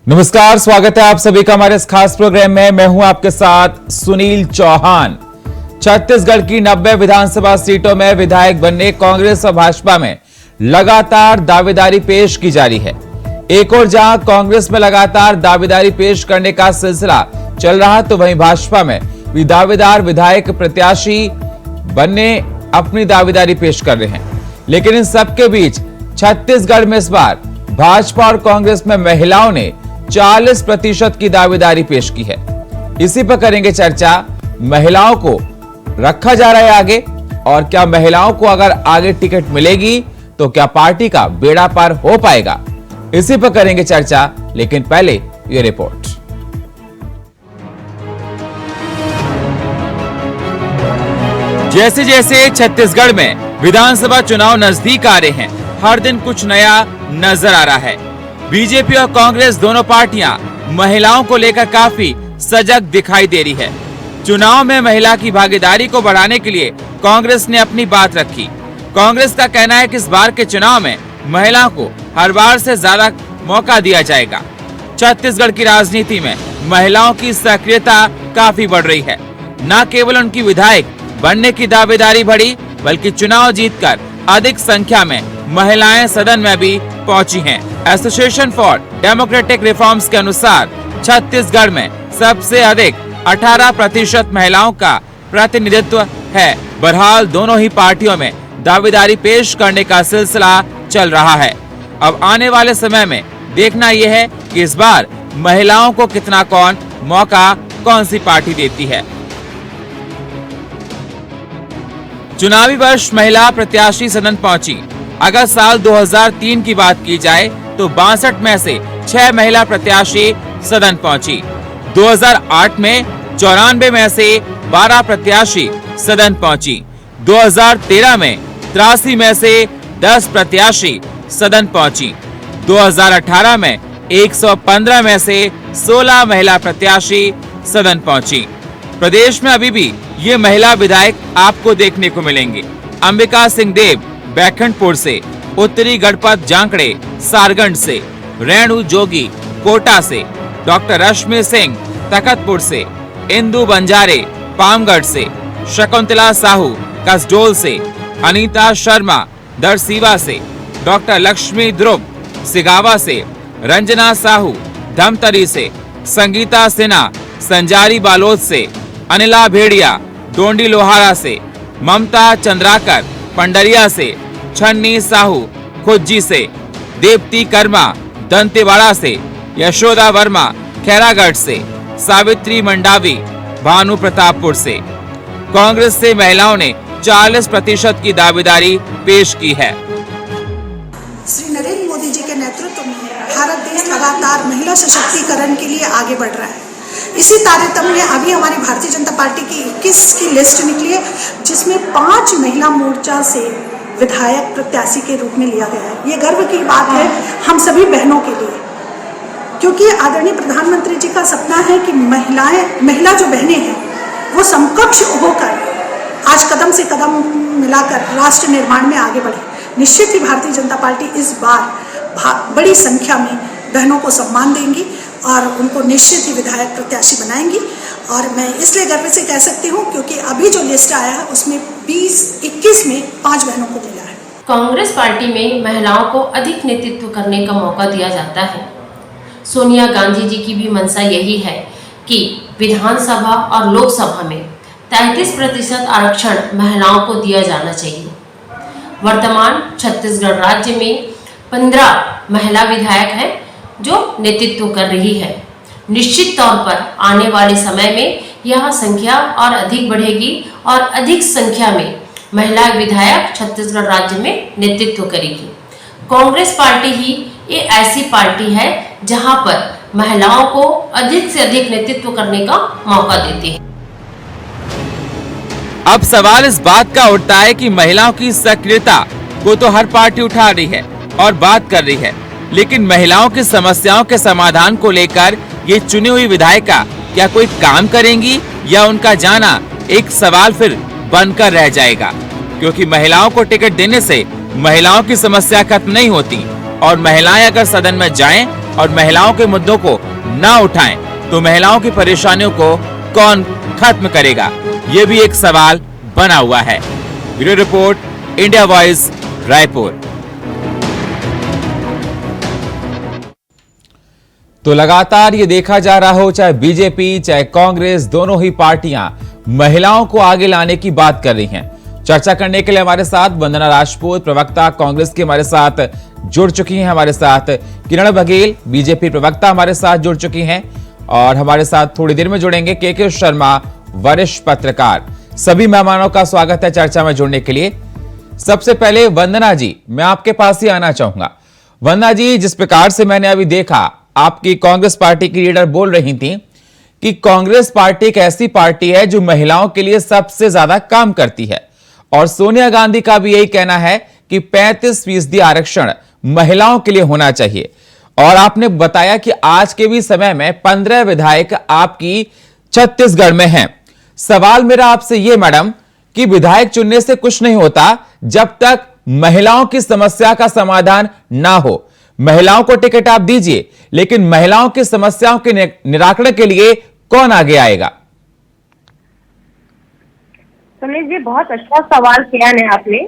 नमस्कार, स्वागत है आप सभी का हमारे इस खास प्रोग्राम में। मैं हूं आपके साथ सुनील चौहान। छत्तीसगढ़ की 90 विधानसभा सीटों में विधायक बनने कांग्रेस और भाजपा में लगातार दावेदारी पेश की जा रही है। एक और जहां कांग्रेस में लगातार दावेदारी पेश करने का सिलसिला चल रहा, तो वहीं भाजपा में भी दावेदार विधायक प्रत्याशी बनने अपनी दावेदारी पेश कर रहे हैं। लेकिन इन सबके बीच छत्तीसगढ़ में इस बार भाजपा और कांग्रेस में महिलाओं ने 40% की दावेदारी पेश की है। इसी पर करेंगे चर्चा। महिलाओं को रखा जा रहा है आगे, और क्या महिलाओं को अगर आगे टिकट मिलेगी तो क्या पार्टी का बेड़ा पार हो पाएगा, इसी पर करेंगे चर्चा। लेकिन पहले ये रिपोर्ट। जैसे जैसे छत्तीसगढ़ में विधानसभा चुनाव नजदीक आ रहे हैं, हर दिन कुछ नया नजर आ रहा है। बीजेपी और कांग्रेस दोनों पार्टियां महिलाओं को लेकर काफी सजग दिखाई दे रही है। चुनाव में महिला की भागीदारी को बढ़ाने के लिए कांग्रेस ने अपनी बात रखी। कांग्रेस का कहना है कि इस बार के चुनाव में महिलाओं को हर बार से ज्यादा मौका दिया जाएगा। छत्तीसगढ़ की राजनीति में महिलाओं की सक्रियता काफी बढ़ रही है। न केवल उनकी विधायक बनने की दावेदारी बढ़ी, बल्कि चुनाव जीतकर अधिक संख्या में महिलाएं सदन में भी पहुंची हैं। एसोसिएशन फॉर डेमोक्रेटिक रिफॉर्म्स के अनुसार छत्तीसगढ़ में सबसे अधिक 18% महिलाओं का प्रतिनिधित्व है। बहरहाल दोनों ही पार्टियों में दावेदारी पेश करने का सिलसिला चल रहा है। अब आने वाले समय में देखना यह है कि इस बार महिलाओं को कितना मौका कौन सी पार्टी देती है। चुनावी वर्ष महिला प्रत्याशी सदन पहुंची। अगर साल 2003 की बात की जाए तो 62 में से 6 महिला प्रत्याशी सदन पहुंची। 2008 में 94 में से 12 प्रत्याशी सदन पहुंची। 2013 में 83 में से 10 प्रत्याशी सदन पहुंची। 2018 में 115 में से 16 महिला प्रत्याशी सदन पहुंची। प्रदेश में अभी भी ये महिला विधायक आपको देखने को मिलेंगे। अंबिका सिंह देव बैकुंठपुर से, उत्तरी गणपत जांकड़े सारगंज से, रेणु जोगी कोटा से, डॉक्टर रश्मि सिंह तखतपुर से, इंदु बंजारे पामगढ़ से, शकुंतला साहू कसडोल से, अनीता शर्मा दरसीवा से, डॉक्टर लक्ष्मी ध्रुव सिगावा से, रंजना साहू धमतरी से, संगीता सिन्हा संजारी बालोद से, अनिला भेड़िया डोंडी लोहारा से, ममता चंद्राकर पंडरिया से, छन्नी साहू खुज्जी से, देवती कर्मा दंतेवाड़ा से, यशोदा वर्मा खैरागढ़ से, सावित्री मंडावी भानु प्रतापपुर से। कांग्रेस से महिलाओं ने 40% की दावेदारी पेश की है। श्री नरेंद्र मोदी जी के नेतृत्व में भारत देश लगातार महिला सशक्तिकरण के लिए आगे बढ़ रहा है। इसी तारतम्य में अभी हमारी भारतीय जनता पार्टी की 21 की लिस्ट निकली है, जिसमें 5 महिला मोर्चा से विधायक प्रत्याशी के रूप में लिया गया है। ये गर्व की बात है हम सभी बहनों के लिए, क्योंकि आदरणीय प्रधानमंत्री जी का सपना है कि महिला जो बहनें हैं वो समकक्ष होकर आज कदम से कदम मिलाकर राष्ट्र निर्माण में आगे बढ़े। निश्चित ही भारतीय जनता पार्टी इस बार बड़ी संख्या में बहनों को सम्मान देंगी और उनको निश्चित ही विधायक प्रत्याशी बनाएंगी। और मैं इसलिए गर्व से कह सकती हूँ क्योंकि अभी जो लिस्ट आया है उसमें 21 में 5 बहनों को मिला है। कांग्रेस पार्टी में महिलाओं को अधिक नेतृत्व करने का मौका दिया जाता है। सोनिया गांधी जी की भी मंशा यही है कि विधानसभा और लोकसभा में 33% आरक्षण महिलाओं को दिया जाना चाहिए। वर्तमान छत्तीसगढ़ राज्य में 15 महिला विधायक हैं जो नेतृत्व कर रही है। निश्चित तौर पर आने वाले समय में यह संख्या और अधिक बढ़ेगी और अधिक संख्या में महिला विधायक छत्तीसगढ़ राज्य में नेतृत्व करेगी। कांग्रेस पार्टी ही ये ऐसी पार्टी है जहां पर महिलाओं को अधिक से अधिक नेतृत्व करने का मौका देती है। अब सवाल इस बात का उठता है कि महिलाओं की सक्रियता को तो हर पार्टी उठा रही है और बात कर रही है, लेकिन महिलाओं की समस्याओं के समाधान को लेकर ये चुनी हुई विधायिका क्या कोई काम करेंगी, या उनका जाना एक सवाल फिर बनकर रह जाएगा? क्योंकि महिलाओं को टिकट देने से महिलाओं की समस्या खत्म नहीं होती, और महिलाएं अगर सदन में जाएं और महिलाओं के मुद्दों को ना उठाएं तो महिलाओं की परेशानियों को कौन खत्म करेगा, ये भी एक सवाल बना हुआ है। Bureau report, India voice, Raipur. तो लगातार ये देखा जा रहा हो, चाहे बीजेपी चाहे कांग्रेस, दोनों ही पार्टियां महिलाओं को आगे लाने की बात कर रही हैं। चर्चा करने के लिए हमारे साथ वंदना राजपूत, प्रवक्ता कांग्रेस की, हमारे साथ जुड़ चुकी हैं। हमारे साथ किरण बघेल, बीजेपी प्रवक्ता, हमारे साथ जुड़ चुकी हैं और हमारे साथ थोड़ी देर में जुड़ेंगे के शर्मा, वरिष्ठ पत्रकार। सभी मेहमानों का स्वागत है चर्चा में जुड़ने के लिए। सबसे पहले वंदना जी, मैं आपके पास ही आना चाहूंगा। वंदना जी, जिस प्रकार से मैंने अभी देखा, आपकी कांग्रेस पार्टी की लीडर बोल रही थी कि कांग्रेस पार्टी एक ऐसी पार्टी है जो महिलाओं के लिए सबसे ज्यादा काम करती है और सोनिया गांधी का भी यही कहना है कि 35% आरक्षण महिलाओं के लिए होना चाहिए। और आपने बताया कि आज के भी समय में 15 विधायक आपकी छत्तीसगढ़ में हैं। सवाल मेरा आपसे यह मैडम कि विधायक चुनने से कुछ नहीं होता जब तक महिलाओं की समस्या का समाधान ना हो। महिलाओं को टिकट आप दीजिए, लेकिन महिलाओं की समस्याओं के निराकरण के लिए कौन आगे आएगा? सुनील जी, बहुत अच्छा सवाल किया है आपने।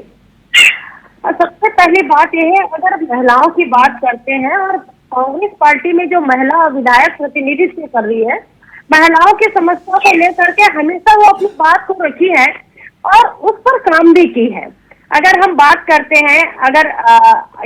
और सबसे पहली बात यह है, अगर महिलाओं की बात करते हैं और कांग्रेस पार्टी में जो महिला विधायक प्रतिनिधित्व कर रही है, महिलाओं की समस्या को लेकर के हमेशा वो अपनी बात को रखी है और उस पर काम भी की है। अगर हम बात करते हैं, अगर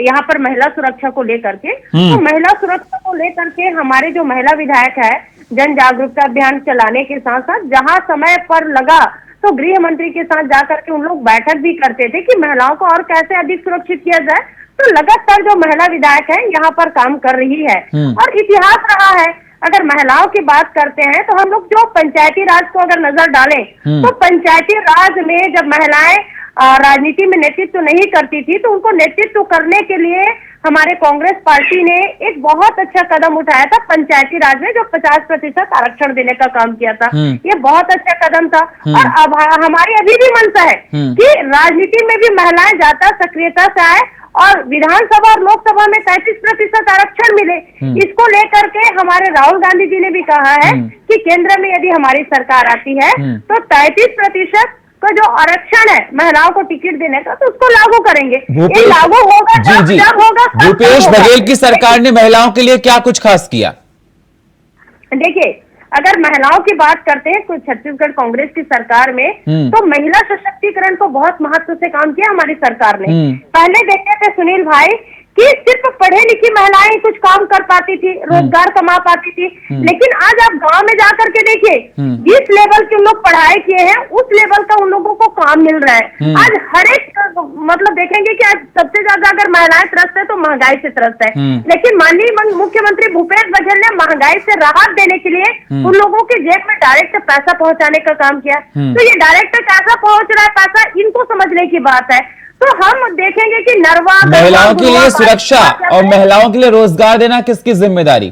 यहाँ पर महिला सुरक्षा को लेकर के, तो महिला सुरक्षा को लेकर के हमारे जो महिला विधायक है, जन जागरूकता अभियान चलाने के साथ साथ जहाँ समय पर लगा तो गृह मंत्री के साथ जाकर के उन लोग बैठक भी करते थे कि महिलाओं को और कैसे अधिक सुरक्षित किया जाए। तो लगातार जो महिला विधायक है यहाँ पर काम कर रही है और इतिहास रहा है। अगर महिलाओं की बात करते हैं तो हम लोग जो पंचायती राज को अगर नजर डालें तो पंचायती राज में जब महिलाएं राजनीति में नेतृत्व नहीं करती थी तो उनको नेतृत्व करने के लिए हमारे कांग्रेस पार्टी ने एक बहुत अच्छा कदम उठाया था पंचायती राज में, जो 50% आरक्षण देने का काम किया था। ये बहुत अच्छा कदम था और अब हमारी अभी भी मंशा है कि राजनीति में भी महिलाएं ज्यादा सक्रियता से आए और विधानसभा और लोकसभा में 33% आरक्षण मिले। इसको लेकर के हमारे राहुल गांधी जी ने भी कहा है कि केंद्र में यदि हमारी सरकार आती है तो 33% का जो आरक्षण है महिलाओं को टिकट देने का, तो उसको लागू करेंगे। ये लागू होगा जब होगा। भूपेश बघेल की सरकार ने महिलाओं के लिए क्या कुछ खास किया? देखिए, अगर महिलाओं की बात करते हैं तो छत्तीसगढ़ कांग्रेस की सरकार में तो महिला सशक्तिकरण को बहुत महत्व से काम किया हमारी सरकार ने। पहले देखते थे सुनील भाई कि सिर्फ पढ़े लिखी महिलाएं कुछ काम कर पाती थी, रोजगार कमा पाती थी, लेकिन आज आप गांव में जाकर के देखिए, जिस लेवल के उन लोग पढ़ाई किए हैं उस लेवल का उन लोगों को काम मिल रहा है। आज हर एक मतलब देखेंगे कि आज सबसे ज्यादा अगर महिलाएं त्रस्त है तो महंगाई से त्रस्त है, लेकिन माननीय मुख्यमंत्री भूपेश बघेल ने महंगाई से राहत देने के लिए उन लोगों के जेब में डायरेक्ट पैसा पहुंचाने का काम किया। तो ये डायरेक्ट कैसा पहुंच रहा है पैसा, इनको समझने की बात है। तो हम देखेंगे कि नरवा महिलाओं के लिए सुरक्षा और महिलाओं के लिए रोजगार देना किसकी जिम्मेदारी?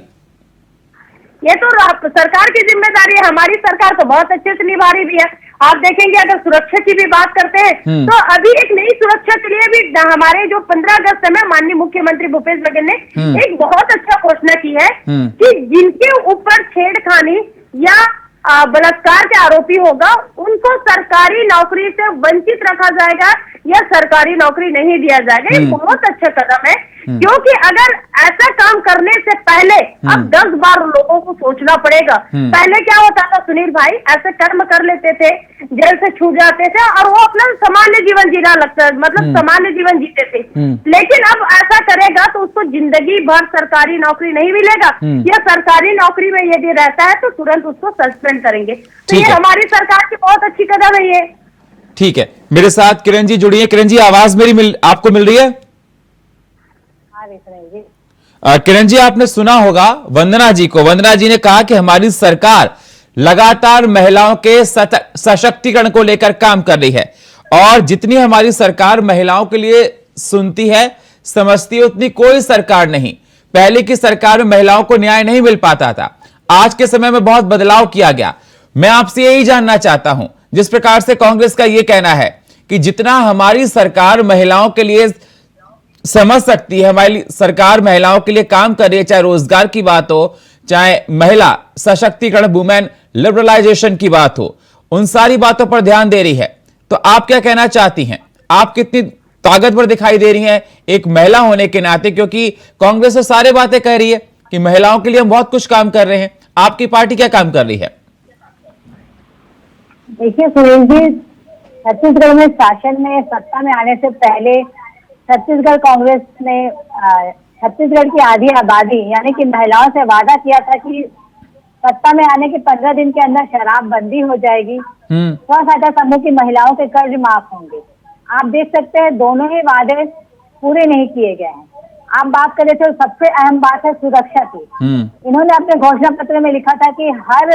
ये तो सरकार की जिम्मेदारी है। हमारी सरकार तो बहुत अच्छे से निभा रही भी है। आप देखेंगे, अगर सुरक्षा की भी बात करते हैं तो अभी एक नई सुरक्षा के लिए भी हमारे जो 15 अगस्त में माननीय मुख्यमंत्री भूपेश बघेल ने एक बहुत अच्छा घोषणा की है कि जिनके ऊपर छेड़खानी या बलात्कार के आरोपी होगा उनको सरकारी नौकरी से वंचित रखा जाएगा या सरकारी नौकरी नहीं दिया जाएगा। ये बहुत अच्छा कदम है, क्योंकि अगर ऐसा काम करने से पहले अब 10 बार लोगों को सोचना पड़ेगा। पहले क्या होता था सुनील भाई, ऐसे कर्म कर लेते थे, जेल से छूट जाते थे और वो अपना सामान्य जीवन जीना लगता है, मतलब सामान्य जीवन जीते थे। लेकिन अब ऐसा करेगा तो उसको जिंदगी भर सरकारी नौकरी नहीं मिलेगा या सरकारी नौकरी में यदि रहता है तो तुरंत उसको सस्पेंड करेंगे। तो ये हमारी सरकार की बहुत अच्छी कदम है ये। ठीक है, मेरे साथ किरण जी जुड़ी है। किरण जी, आवाज मेरी आपको मिल रही है? किरण जी, आपने सुना होगा वंदना जी को। वंदना जी ने कहा कि हमारी सरकार लगातार महिलाओं के सशक्तिकरण को लेकर काम कर रही है और जितनी हमारी सरकार महिलाओं के लिए सुनती है, समझती है, उतनी कोई सरकार नहीं। पहले की सरकार में महिलाओं को न्याय नहीं मिल पाता था, आज के समय में बहुत बदलाव किया गया। मैं आपसे यही जानना चाहता हूं, जिस प्रकार से कांग्रेस का यह कहना है कि जितना हमारी सरकार महिलाओं के लिए समझ सकती है, हमारी सरकार महिलाओं के लिए काम कर रही है, चाहे रोजगार की बात हो, चाहे महिला सशक्तिकरण, वुमेन लिबरलाइजेशन की बात हो, उन सारी बातों पर ध्यान दे रही है। तो आप क्या कहना चाहती हैं? आप कितनी ताकतवर दिखाई दे रही हैं एक महिला होने के नाते, क्योंकि कांग्रेस तो सारी बातें कह रही है कि महिलाओं के लिए हम बहुत कुछ काम कर रहे हैं, आपकी पार्टी क्या काम कर रही है? देखिए सुनील जी, छत्तीसगढ़ में शासन में सत्ता में आने से पहले छत्तीसगढ़ कांग्रेस ने छत्तीसगढ़ की आधी आबादी यानी कि महिलाओं से वादा किया था कि सत्ता में आने के 15 दिन के अंदर शराब बंदी हो जाएगी, स्व सहायता समूह की महिलाओं के कर्ज माफ होंगे। आप देख सकते हैं दोनों ही वादे पूरे नहीं किए गए हैं। आप बात करें तो सबसे अहम बात है सुरक्षा की। इन्होंने अपने घोषणा पत्र में लिखा था कि हर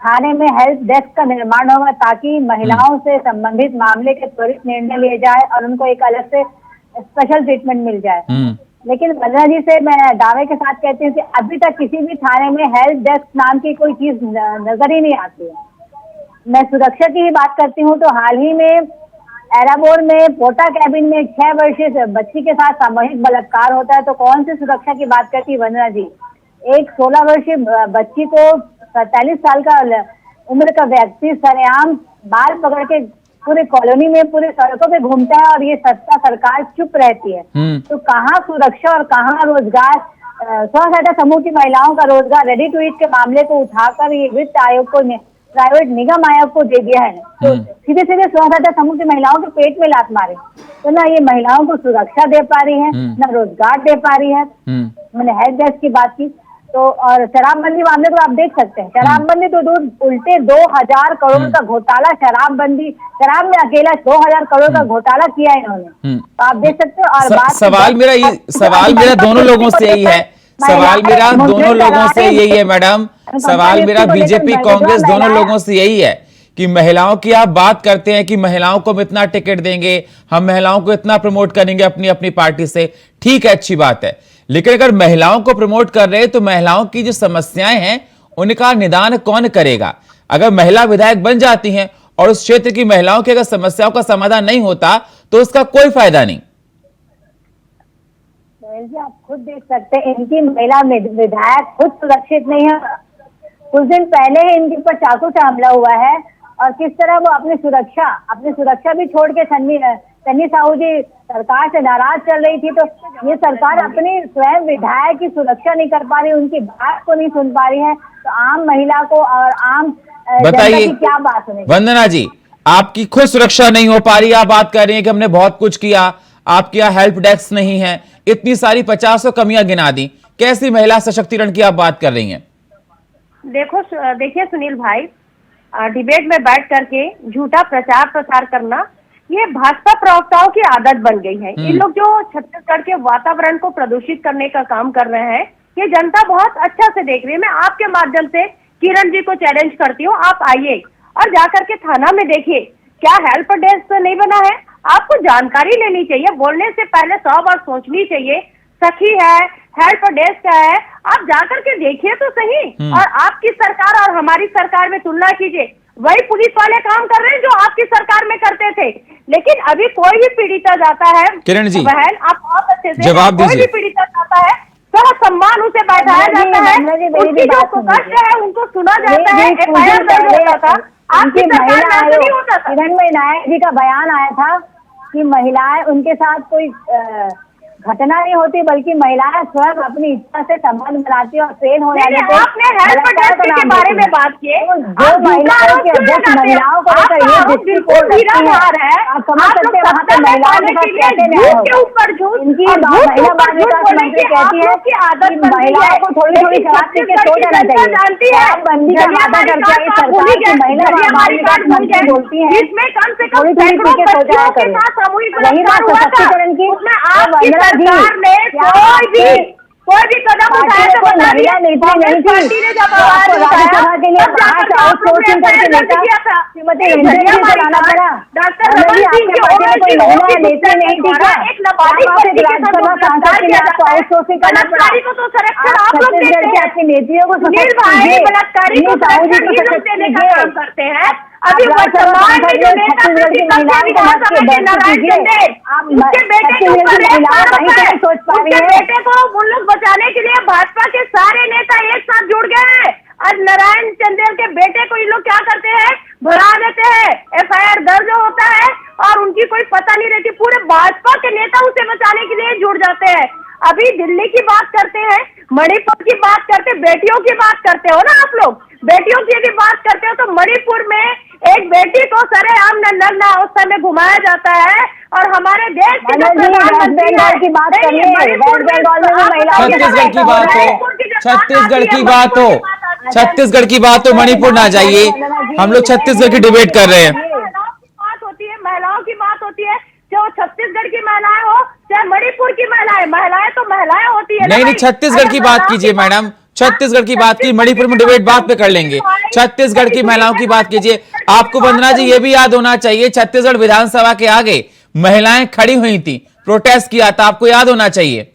थाने में हेल्प डेस्क का निर्माण होगा ताकि महिलाओं से संबंधित मामले के त्वरित निर्णय लिए जाए और उनको एक अलग से स्पेशल ट्रीटमेंट मिल जाए। लेकिन वंदना जी से मैं दावे के साथ कहती हूँ कि अभी तक किसी भी थाने में हेल्प डेस्क नाम की कोई चीज नजर ही नहीं आती है। मैं सुरक्षा की ही बात करती हूँ तो हाल ही में एराबोर में पोटा कैबिन में 6 वर्षीय बच्ची के साथ सामूहिक बलात्कार होता है तो कौन सी सुरक्षा की बात करती है वंदना जी? एक 16 वर्षीय बच्ची को 47 साल का उम्र का व्यक्ति सरेआम बाल पकड़ के पूरे कॉलोनी में पूरे सड़कों पे घूमता है और ये सत्ता सरकार चुप रहती है। तो कहाँ सुरक्षा और कहाँ रोजगार? स्व सहायता समूह की महिलाओं का रोजगार रेडी टू ईट के मामले को उठाकर ये वित्त आयोग को प्राइवेट निगम आयोग को दे दिया है। तो सीधे सीधे स्व सहायता समूह की महिलाओं के पेट में लात मारे। तो ना ये महिलाओं को सुरक्षा दे पा रही है, ना रोजगार दे पा रही है। मैंने हेल्प डेस्क की बात की तो, और शराबबंदी मामले को आप देख सकते हैं। शराबबंदी तो उल्टे 2000 करोड़ का घोटाला, शराब में अकेला 2000 करोड़ का घोटाला किया है इन्होंने। तो आप देख सकते हो। और बात सवाल मेरा दोनों लोगों से यही है, सवाल मेरा दोनों लोगों से यही है मैडम, सवाल मेरा बीजेपी कांग्रेस दोनों लोगों से यही है कि महिलाओं की आप बात करते हैं कि महिलाओं को हम इतना टिकट देंगे, हम महिलाओं को इतना प्रमोट करेंगे अपनी अपनी पार्टी से, ठीक है, अच्छी बात है। लेकिन अगर महिलाओं को प्रमोट कर रहे हैं तो महिलाओं की जो समस्याएं हैं उनका निदान कौन करेगा? अगर महिला विधायक बन जाती हैं और उस क्षेत्र की महिलाओं की अगर समस्याओं का समाधान नहीं होता तो उसका कोई फायदा नहीं। जी आप खुद देख सकते हैं इनकी महिला विधायक खुद सुरक्षित नहीं है। कुछ दिन पहले ही इनके ऊपर चाकू से हमला हुआ है और किस तरह वो अपनी सुरक्षा भी छोड़ के सन्नी साहू जी सरकार से नाराज चल रही थी। तो ये सरकार अपनी स्वयं विधायक की सुरक्षा नहीं कर पा रही, उनकी बात को नहीं सुन पा रही है। तो आम महिला को और आम बताइए क्या बात सुने? वंदना जी, आपकी खुद सुरक्षा नहीं हो पा रही, आप बात कर रही हैं कि हमने बहुत कुछ किया, आपके यहाँ हेल्प डेस्क नहीं है, इतनी सारी 50 कमियां गिना दी, कैसी महिला सशक्तिकरण की आप बात कर रही हैं? देखिए सुनील भाई, डिबेट में बैठ करके झूठा प्रचार प्रसार करना ये भाजपा प्रवक्ताओं की आदत बन गई है। ये लोग जो छत्तीसगढ़ के वातावरण को प्रदूषित करने का काम कर रहे हैं ये जनता बहुत अच्छा से देख रही है। मैं आपके माध्यम से किरण जी को चैलेंज करती हूँ, आप आइए और जाकर के थाना में देखिए क्या हेल्प डेस्क नहीं बना है। आपको जानकारी लेनी चाहिए, बोलने से पहले 100 बार सोचनी चाहिए। सखी है, हेल्प डेस्क है, आप जाकर के देखिए तो सही। और आपकी सरकार और हमारी सरकार में तुलना कीजिए, वही पुलिस वाले काम कर रहे हैं जो आपकी सरकार में करते थे। लेकिन अभी कोई भी पीड़िता जाता है, किरण जी बहन आप बहुत अच्छे से जवाब कोई भी पीड़िता जाता है थोड़ा सम्मान उसे बैठाया जाता है, उनकी जो कष्ट है उनको सुना जाता है। FIR दर्ज होता था, आपकी सरकार में ऐसा नहीं होता था। किरण नायक जी का बयान आया था कि महिलाएं उनके साथ कोई घटना नहीं होती बल्कि महिलाएं स्वयं अपनी इच्छा से संबंध बनाती और ट्रेन हो जाने पे। आपने हेल्प डेस्क के बारे में बात की, जो महिलाओं की अध्यक्ष महिलाओं को लेकर ये दृष्टिकोण रखती है, आप समझ सकते हैं वहाँ पे महिलाओं के साथ कैसे न्याय होगा। इनकी महिला बाल विकास मंत्री कहती है कि महिलाओं को थोड़ी थोड़ी शराब पी के सो जाना चाहिए। शराब बंदी का वादा करके ये सरकार की महिला बाल विकास मंत्री बोलती है थोड़ी थोड़ी पी के सो जाया करें। वही बात सशक्तिकरण की सरकार ने कोई भी कदम उठाया तो महिला नेता नहीं थी जब आवाज राज्यसभा के लिए आउटसोर्सिंग करके नेता श्रीमती रंजन जी को लाना पड़ा। डॉक्टर रमन सिंह की महिला नेता नहीं थी क्या? राज्यसभा सांसद के लिए आपको आउटसोर्सिंग करना पड़ा। छत्तीसगढ़ की आपकी नेतियों को सशक्त कीजिए, साहू जी को सशक्त कीजिए। अभी वर्तमान में जो नेता छत्तीसगढ़ की महिलाओं को मत के नारायण चंदेल, उसके बेटे के ऊपर सोच पा रही है। बेटे को उन लोग बचाने के लिए भाजपा के सारे नेता एक साथ जुड़ गए हैं। आज नारायण चंदेल के बेटे को ये लोग क्या करते हैं, भगा देते हैं, FIR दर्ज होता है और उनकी कोई पता नहीं रहती। पूरे भाजपा के नेता उसे बचाने के लिए जुड़ जाते हैं। अभी दिल्ली की बात करते हैं, मणिपुर की बात करते, बेटियों की बात करते हो ना आप लोग, बेटियों की भी बात करते हो तो मणिपुर में एक बेटी को सरेआम नग्न अवस्था में घुमाया जाता है और हमारे देश के वेस्ट बंगाल की बात करिए, वेस्ट बंगाल में भी महिलाओं छत्तीसगढ़ की बात हो, छत्तीसगढ़ की बात हो, छत्तीसगढ़ की बात हो, मणिपुर ना जाइए, हम लोग छत्तीसगढ़ की डिबेट कर रहे हैं। बात होती है, महिलाओं की बात होती है, चाहे छत्तीसगढ़ की महिलाएं हो चाहे मणिपुर की महिलाएं, महिलाएं तो महिलाएं होती है। नहीं, छत्तीसगढ़ की बात कीजिए मैडम, छत्तीसगढ़ की बात की, मणिपुर में डिबेट बात पे कर लेंगे। छत्तीसगढ़ की महिलाओं की बात कीजिए। आपको वंदना जी ये भी याद होना चाहिए, छत्तीसगढ़ विधानसभा के आगे महिलाएं खड़ी हुई थी, प्रोटेस्ट किया था, आपको याद होना चाहिए।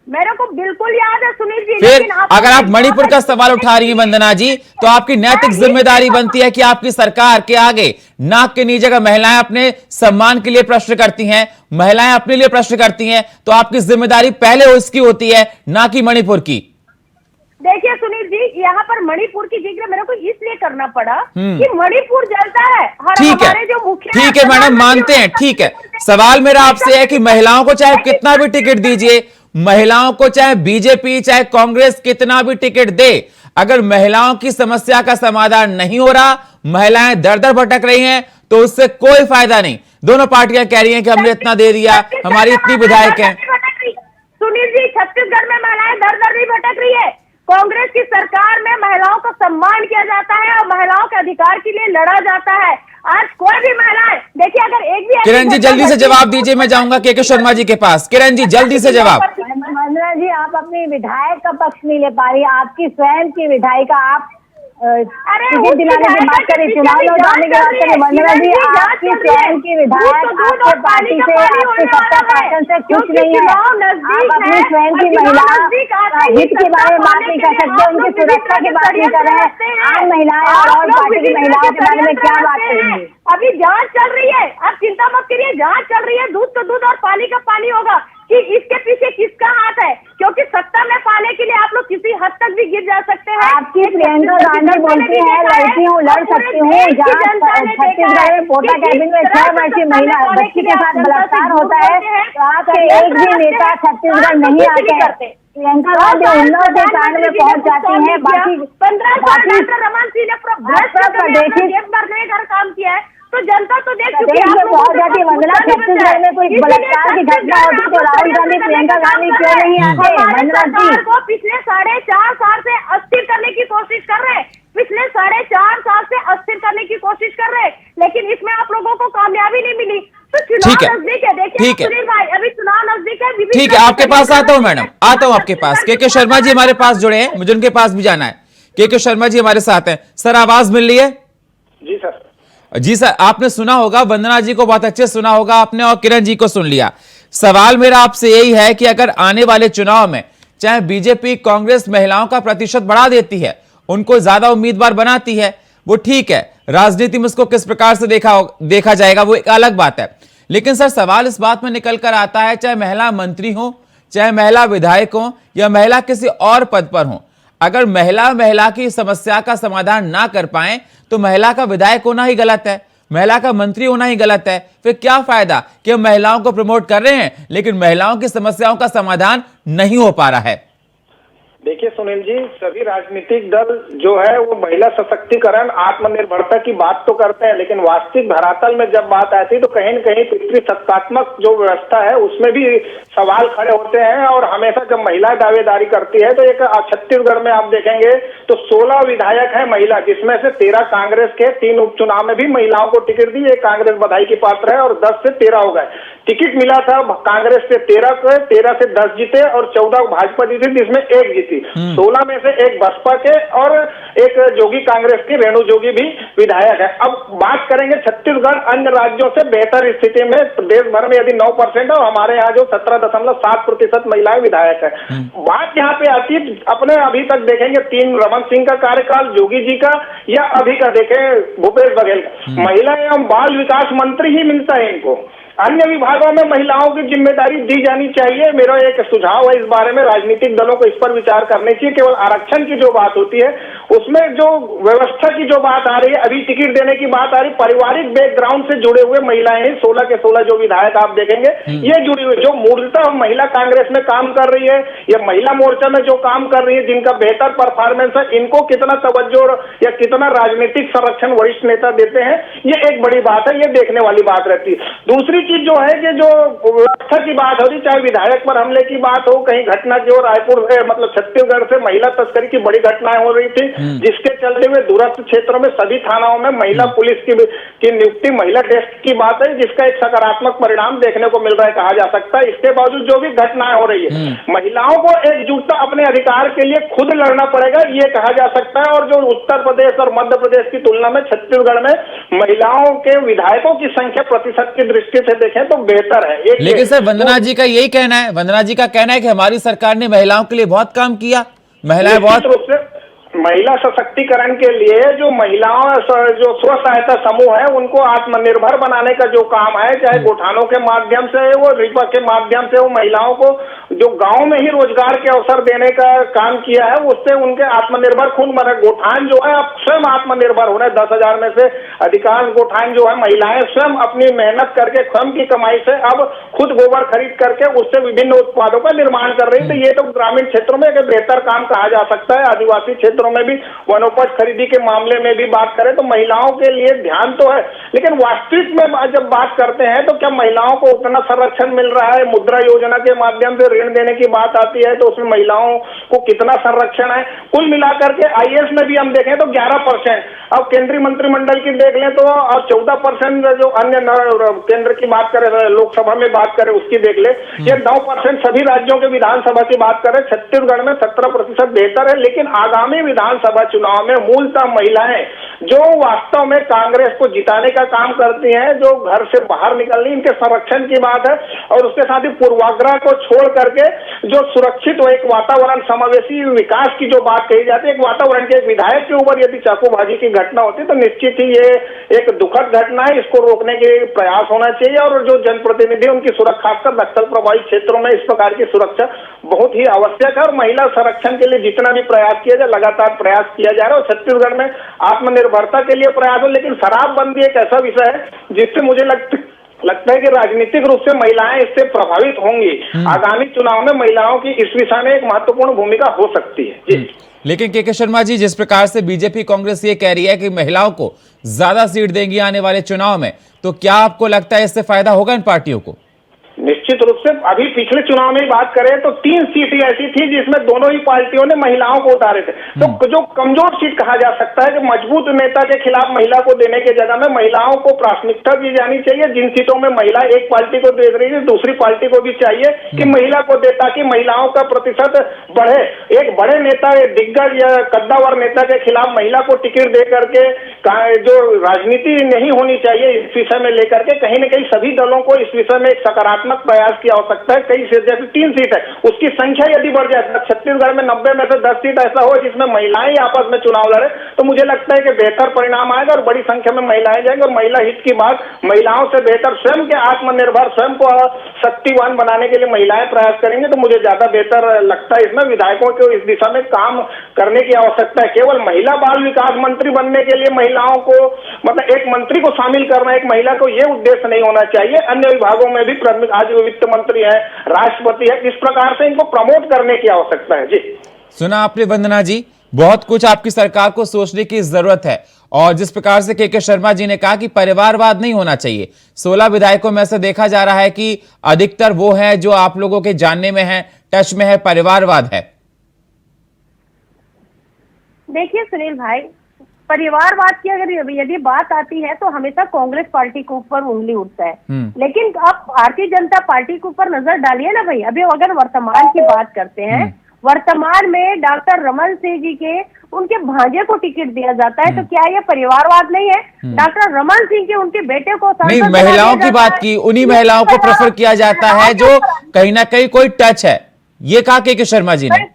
मेरे को बिल्कुल याद है सुनील जी। फिर अगर आप मणिपुर का सवाल उठा रही हैं वंदना जी, तो आपकी नैतिक जिम्मेदारी बनती है कि आपकी सरकार के आगे नाक के नीचे अगर महिलाएं अपने सम्मान के लिए प्रश्न करती हैं, महिलाएं अपने लिए प्रश्न करती हैं, तो आपकी जिम्मेदारी पहले उसकी होती है, ना कि मणिपुर की। देखिए सुनील जी, यहाँ पर मणिपुर की जिक्र मेरे को इसलिए करना पड़ा कि मणिपुर जलता है। ठीक है, ठीक है मैडम, मानते हैं, ठीक है। सवाल मेरा आपसे है कि महिलाओं को चाहे कितना भी टिकट दीजिए, महिलाओं को चाहे बीजेपी चाहे कांग्रेस कितना भी टिकट दे, अगर महिलाओं की समस्या का समाधान नहीं हो रहा, महिलाएं दर दर भटक रही हैं, तो उससे कोई फायदा नहीं। दोनों पार्टियां कह रही हैं कि हमने इतना दे दिया, हमारी इतनी विधायक हैं। सुनील जी, छत्तीसगढ़ में महिलाएं दर दर नहीं भटक रही है। कांग्रेस की सरकार में महिलाओं का सम्मान किया जाता है और महिलाओं के अधिकार के लिए लड़ा जाता है। आज कोई भी महिलाएं देखिए, अगर एक भी किरण जी जल्दी से जवाब दीजिए, मैं जाऊंगा के शर्मा जी के पास। किरण जी जल्दी से जवाब। वंदना जी, आप अपनी विधायक का पक्ष नहीं ले पा रही, आपकी स्वयं की विधायिका आप टिकट दिलाने की बात करें, चुनाव लौटाने की बात करें। वंदना जी, आपकी स्वयं की विधायक आपके पार्टी से, आपके सत्ता शासन से खुश नहीं है। आप अपनी स्वयं की महिला हित के बारे में बात नहीं कर सकते, उनकी सुरक्षा की बात नहीं कर रहे हैं। आम महिलाएं और पार्टी की महिलाओं के बारे में क्या बात करेंगे? अभी जांच चल रही है, आप चिंता मत करिए, जांच चल रही है। दूध तो दूध और पानी का पानी होगा कि इसके पीछे किसका हाथ है, क्योंकि सत्ता में पाने के लिए आप लोग किसी हद तक भी गिर जा सकते हैं। आपकी प्रियंका गांधी बोलती है लड़की हूँ, लड़ सकती हूँ। छत्तीसगढ़ में पोटा कैबिन में 6 वर्षीय महिला बच्ची के साथ बलात्कार होता है, तो आपके एक भी नेता छत्तीसगढ़ नहीं आते। प्रियंका गांधी उन्नाव के कांड में पहुंच जाती है। बाकी 15 साल डॉक्टर रमन सिंह ने काम किया है, तो जनता तो देख चुकी है। बहुत जाती वंदना, छत्तीसगढ़ में कोई बलात्कार की घटना होती तो राहुल गांधी प्रियंका गांधी क्यों नहीं आते? वंदना जी को पिछले 4.5 साल से अस्थिर करने की कोशिश कर रहे हैं, पिछले 4.5 साल से अस्थिर करने की कोशिश कर रहे हैं, लेकिन इसमें आप लोगों को कामयाबी नहीं मिली। तो चुनाव नजदीक है, देखिए सुनील भाई, अभी चुनाव नजदीक है। ठीक है, आपके पास आता हूं मैडम, आता हूं आपके पास। के शर्मा जी हमारे पास जुड़े हैं, मुझे उनके पास भी जाना है। के शर्मा जी हमारे साथ हैं। सर आवाज मिल रही है? जी सर। जी सर, आपने सुना होगा, वंदना जी को बहुत अच्छे सुना होगा आपने और किरण जी को सुन लिया। सवाल मेरा आपसे यही है कि अगर आने वाले चुनाव में चाहे बीजेपी कांग्रेस महिलाओं का प्रतिशत बढ़ा देती है, उनको ज्यादा उम्मीदवार बनाती है, वो ठीक है, राजनीति में उसको किस प्रकार से देखा जाएगा वो एक अलग बात है। लेकिन सर सवाल इस बात में निकल कर आता है, चाहे महिला मंत्री हो, चाहे महिला विधायक हो, या महिला किसी और पद पर हो, अगर महिला की समस्या का समाधान ना कर पाए तो महिला का विधायक होना ही गलत है, महिला का मंत्री होना ही गलत है। फिर क्या फायदा कि हम महिलाओं को प्रमोट कर रहे हैं लेकिन महिलाओं की समस्याओं का समाधान नहीं हो पा रहा है। देखिए सुनील जी, सभी राजनीतिक दल जो है वो महिला सशक्तिकरण आत्मनिर्भरता की बात तो करते हैं, लेकिन वास्तविक धरातल में जब बात आती है तो कहीं न कहीं पितृसत्तात्मक जो व्यवस्था है उसमें भी सवाल खड़े होते हैं। और हमेशा जब महिला दावेदारी करती है तो एक छत्तीसगढ़ में आप देखेंगे तो 16 विधायक है महिला, जिसमें से 13 कांग्रेस के, 3 उपचुनाव में भी महिलाओं को टिकट दी, एक कांग्रेस बधाई की पात्र है और 10 से 13 हो गए। टिकट मिला था कांग्रेस से 13 से 10 जीते और 14 भाजपा जीती, जिसमें 1 जीती। थी। 16 में से एक बसपा के और एक जोगी कांग्रेस की रेणु जोगी भी विधायक है। अब बात करेंगे छत्तीसगढ़ अन्य राज्यों से बेहतर स्थिति में, देश भर में यदि 9% है और हमारे यहाँ जो 17.7% महिलाएं विधायक है। बात यहाँ पे आती है, अपने अभी तक देखेंगे 3 रमन सिंह का कार्यकाल, जोगी जी का, या अभी का देखें भूपेश बघेल का, महिला एवं बाल विकास मंत्री ही मिलता है इनको। अन्य विभागों में महिलाओं की जिम्मेदारी दी जानी चाहिए। मेरा एक सुझाव है इस बारे में, राजनीतिक दलों को इस पर विचार करने चाहिए। केवल आरक्षण की जो बात होती है उसमें जो व्यवस्था की जो बात आ रही है, अभी टिकट देने की बात आ रही, पारिवारिक बैकग्राउंड से जुड़े हुए महिलाएं हैं। 16 के 16 जो विधायक आप देखेंगे ये जुड़ी हुई, जो मूलतः महिला कांग्रेस में काम कर रही है या महिला मोर्चा में जो काम कर रही है, जिनका बेहतर परफॉर्मेंस है, इनको कितना तवज्जो या कितना राजनीतिक संरक्षण वरिष्ठ नेता देते हैं, ये एक बड़ी बात है, ये देखने वाली बात रहती है। दूसरी चीज जो है कि जो व्यवस्था की बात हो रही, चाहे विधायक पर हमले की बात हो, कहीं घटना जो रायपुर से मतलब छत्तीसगढ़ से महिला तस्करी की बड़ी घटनाएं हो रही थी, जिसके चलते हुए दूरस्थ क्षेत्रों में सभी थानाओं में महिला पुलिस की नियुक्ति, महिला डेस्क की बात है, जिसका एक सकारात्मक परिणाम देखने को मिल रहा है, कहा जा सकता है। इसके बावजूद जो भी घटनाएं हो रही है, महिलाओं को एकजुटता अपने अधिकार के लिए खुद लड़ना पड़ेगा, ये कहा जा सकता है। और जो उत्तर प्रदेश और मध्य प्रदेश की तुलना में छत्तीसगढ़ में महिलाओं के विधायकों की संख्या प्रतिशत की दृष्टि से देखें तो बेहतर है। लेकिन सर वंदना जी का यही कहना है, वंदना जी का कहना है कि हमारी सरकार ने महिलाओं के लिए बहुत काम किया, महिलाएं बहुत रूप से महिला सशक्तिकरण के लिए जो महिलाओं जो स्व सहायता समूह है उनको आत्मनिर्भर बनाने का जो काम है, चाहे गोठानों के माध्यम से वो रिपा के माध्यम से, वो महिलाओं को जो गांव में ही रोजगार के अवसर देने का काम किया है, उससे उनके आत्मनिर्भर खुद बने। गोठान जो है अब स्वयं आत्मनिर्भर हो रहे हैं। 10,000 में से अधिकांश गोठान जो है महिलाएं स्वयं अपनी मेहनत करके स्वयं की कमाई से अब खुद गोबर खरीद करके उससे विभिन्न उत्पादों का निर्माण कर रही है। तो ये तो ग्रामीण क्षेत्रों में एक बेहतर काम कहा जा सकता है। आदिवासी क्षेत्रों में भी वनोपज खरीदी के मामले में भी बात करें तो महिलाओं के लिए ध्यान तो है, लेकिन वास्तविक में जब बात करते हैं तो क्या महिलाओं को उतना संरक्षण मिल रहा है? मुद्रा योजना के माध्यम से ऋण देने की बात आती है तो उसमें महिलाओं को कितना संरक्षण है? कुल मिलाकर के आईएएस में भी हम देखें तो 11%, अब केंद्रीय मंत्रिमंडल की देख लें तो और 14% जो अन्य केंद्र की बात करें, लोकसभा में बात करें उसकी देख ले, ये 9% सभी राज्यों के विधानसभा की बात करें। छत्तीसगढ़ में 17% बेहतर है। लेकिन आगामी विधानसभा चुनाव में मूलतः महिलाएं जो वास्तव में कांग्रेस को जिताने का काम करती हैं, जो घर से बाहर निकलनी, इनके संरक्षण की बात है। और उसके साथ ही पूर्वाग्रह को छोड़ करके जो सुरक्षित एक वातावरण, समावेशी विकास की जो बात कही जाती है, एक वातावरण के, एक विधायक के ऊपर यदि चाकूबाजी की घटना होती तो निश्चित ही ये एक दुखद घटना है, इसको रोकने के प्रयास होना चाहिए। और जो जनप्रतिनिधि उनकी सुरक्षा, खासकर नक्सल प्रभावित क्षेत्रों में इस प्रकार की सुरक्षा बहुत ही आवश्यक है। और महिला संरक्षण के लिए जितना भी प्रयास किया जाए, लगातार प्रयास किया जा रहा है। और छत्तीसगढ़ में आत्मनिर्भरता के लिए प्रयास हो, लेकिन शराबबंदी एक ऐसा विषय है जिससे मुझे लगता है कि राजनीतिक रूप से महिलाएं इससे प्रभावित होंगी। आगामी चुनाव में महिलाओं की इस विषय में एक महत्वपूर्ण भूमिका हो सकती है जी। लेकिन के शर्मा जी, जिस प्रकार से बीजेपी कांग्रेस ये कह रही है कि महिलाओं को ज्यादा सीट देंगी आने वाले चुनाव में, तो क्या आपको लगता है इससे फायदा होगा इन पार्टियों को? निश्चित रूप से अभी पिछले चुनाव में बात करें तो 3 सीटें ऐसी थी जिसमें दोनों ही पार्टियों ने महिलाओं को उतारे थे। तो जो कमजोर सीट कहा जा सकता है कि मजबूत नेता के खिलाफ महिला को देने के जगह में महिलाओं को प्राथमिकता दी जानी चाहिए। जिन सीटों में महिला एक पार्टी को दे रही है, दूसरी पार्टी को भी चाहिए कि महिला को दे, ताकि महिलाओं का प्रतिशत बढ़े। एक बड़े नेता, दिग्गज या कद्दावर नेता के खिलाफ महिला को टिकट दे करके जो राजनीति नहीं होनी चाहिए इस विषय में लेकर के, कहीं न कहीं सभी दलों को इस विषय में एक सकारात्मक प्रयास की आवश्यकता है। कई सीट, जैसे 3 सीट है, उसकी संख्या यदि बढ़ जाए, छत्तीसगढ़ में 90 में से 10 सीट ऐसा हो जिसमें महिलाएं आपस में चुनाव लड़े, तो मुझे लगता है कि बेहतर परिणाम आएगा और बड़ी संख्या में महिलाएं जाएंगी। और महिला हित की बात, महिलाओं से बेहतर स्वयं के आत्मनिर्भर, स्वयं को शक्तिवान बनाने के लिए महिलाएं प्रयास करेंगे तो मुझे ज्यादा बेहतर लगता है। इसमें विधायकों को इस दिशा में काम करने की आवश्यकता है। केवल महिला बाल विकास मंत्री बनने के लिए महिलाओं को, मतलब एक मंत्री को शामिल करना एक महिला को, ये उद्देश्य नहीं होना चाहिए। अन्य विभागों में भी आज वित्त मंत्री है, राष्ट्रपति है, इस प्रकार से इनको प्रमोट करने की आवश्यकता है जी। सुना आपने वंदना जी, बहुत कुछ आपकी सरकार को सोचने की जरूरत है। और जिस प्रकार से के शर्मा जी ने कहा कि परिवारवाद नहीं होना चाहिए, 16 विधायकों में से देखा जा रहा है कि अधिकतर वो है जो आप लोगों के जानने में है, टच में है, परिवारवाद है। देखिए सुनील भाई, परिवारवाद की अगर यदि बात आती है तो हमेशा कांग्रेस पार्टी के ऊपर उंगली उठता है, लेकिन आप भारतीय जनता पार्टी के ऊपर नजर डालिए ना भाई। अभी अगर वर्तमान की बात करते हैं वर्तमान में डॉक्टर रमन सिंह जी के उनके भांजे को टिकट दिया जाता है, तो क्या ये परिवारवाद नहीं है? डॉक्टर रमन सिंह के उनके बेटे को नहीं, महिलाओं की बात की, उन्हीं महिलाओं को प्रेफर किया जाता है जो कहीं ना कहीं कोई टच है, ये कहा के शर्मा जी ने।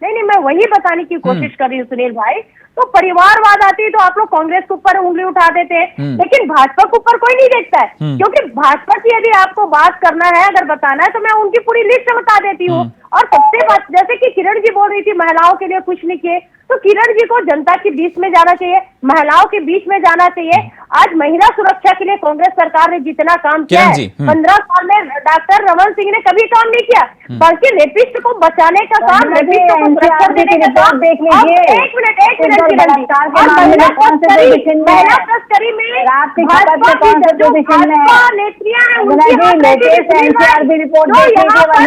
नहीं, मैं वही बताने की कोशिश कर रही हूँ सुनील भाई। तो परिवारवाद आती है तो आप लोग कांग्रेस के ऊपर उंगली उठा देते हैं, लेकिन भाजपा के ऊपर कोई नहीं देखता है, क्योंकि भाजपा की यदि आपको बात करना है, अगर बताना है, तो मैं उनकी पूरी लिस्ट बता देती हूँ। और सबसे बात, जैसे कि किरण जी बोल रही थी महिलाओं के लिए कुछ नहीं किए, तो किरण जी को जनता के बीच में जाना चाहिए, महिलाओं के बीच में जाना चाहिए। आज महिला सुरक्षा के लिए कांग्रेस सरकार ने जितना काम किया है, 15 साल में डॉक्टर रमन सिंह ने कभी काम नहीं किया, बल्कि रेपिस्ट को बचाने का काम, रेपिस्ट को सुरक्षा देने का काम। देख लीजिए, एक मिनट महिला तस्करी में भाजपा की जो भाजपा नेत्रियां हैं, उनकी रिपोर्ट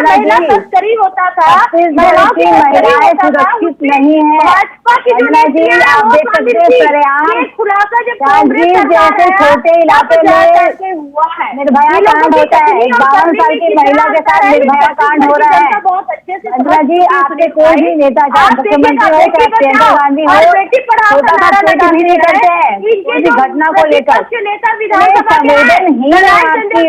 महिला तस्करी होता था, महिलाओं की महिलाएं सुरक्षित नहीं है। भाजपा की जो नेत्रियां हैं, आप देख सकते हैं खुलासा जब कांग्रेस जैसे छोटे इलाके में हुआ है, निर्भया कांड होता है, 52 साल की महिला के साथ निर्भया कांड हो रहा है। बहुत अच्छे से अंजना जी, आपके कोई भी नेता, चाहे मुख्यमंत्री हो, चाहे प्रियंका गांधी हो, छोटा सा ट्वीट भी नहीं करते हैं किसी घटना को लेकर। संवेदनहीन है आपकी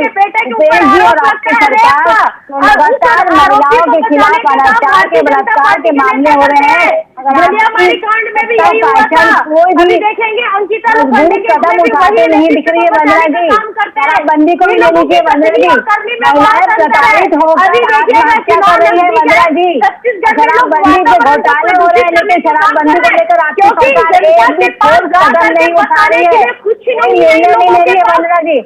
भूपेश जी और आपकी सरकार। तो लगातार महिलाओं के खिलाफ अनाचार के, बलात्कार के मामले हो रहे हैं। कांड में भी यही हुआ था। कोई भी देखेंगे अंकिता कदम उठाते नहीं दिख रही है वंदना जी। शराबबंदी को भी लेने की वंदना जी, महिलाएं प्रताड़ित होकर आत्महत्या कर रही है वंदना जी। शराबबंदी पे घोटाले हो रहे हैं, लेकिन शराबबंदी को लेकर आपकी सरकार एक भी ठोस कदम नहीं उठा रही है, कोई निर्णय नहीं ले रही है वंदना जी।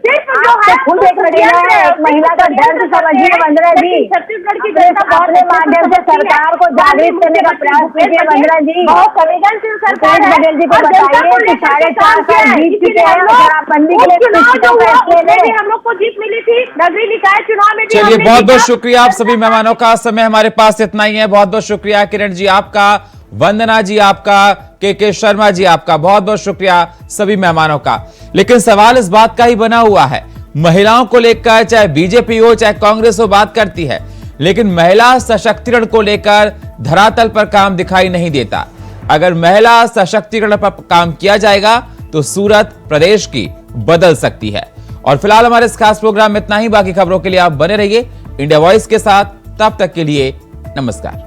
आपको खुद एक महीना है, एक महिला का दर्द समझिए वंदना जी। छत्तीसगढ़ की जनता अपने माध्यम से सरकार को जागृत करने का प्रयास कीजिए वंदना जी। बहुत संवेदनशील सरकार है। बघेल जी को बताइए कि 4.5 साल बीत चुके हैं शराबबंदी के लिए हम लोग को जीत मिली थी नगरीय निकाय चुनाव में। चलिए, बहुत बहुत शुक्रिया आप सभी मेहमानों का। समय हमारे पास इतना ही है। बहुत बहुत शुक्रिया किरण जी आपका, वंदना जी आपका, के शर्मा जी आपका, बहुत बहुत शुक्रिया सभी मेहमानों का। लेकिन सवाल इस बात का ही बना हुआ है, महिलाओं को लेकर चाहे बीजेपी हो चाहे कांग्रेस हो बात करती है, लेकिन महिला सशक्तिकरण को लेकर धरातल पर काम दिखाई नहीं देता। अगर महिला सशक्तिकरण पर काम किया जाएगा तो सूरत प्रदेश की बदल सकती है। और फिलहाल हमारे इस खास प्रोग्राम में इतना ही। बाकी खबरों के लिए आप बने रहिए इंडिया वॉइस के साथ। तब तक के लिए नमस्कार।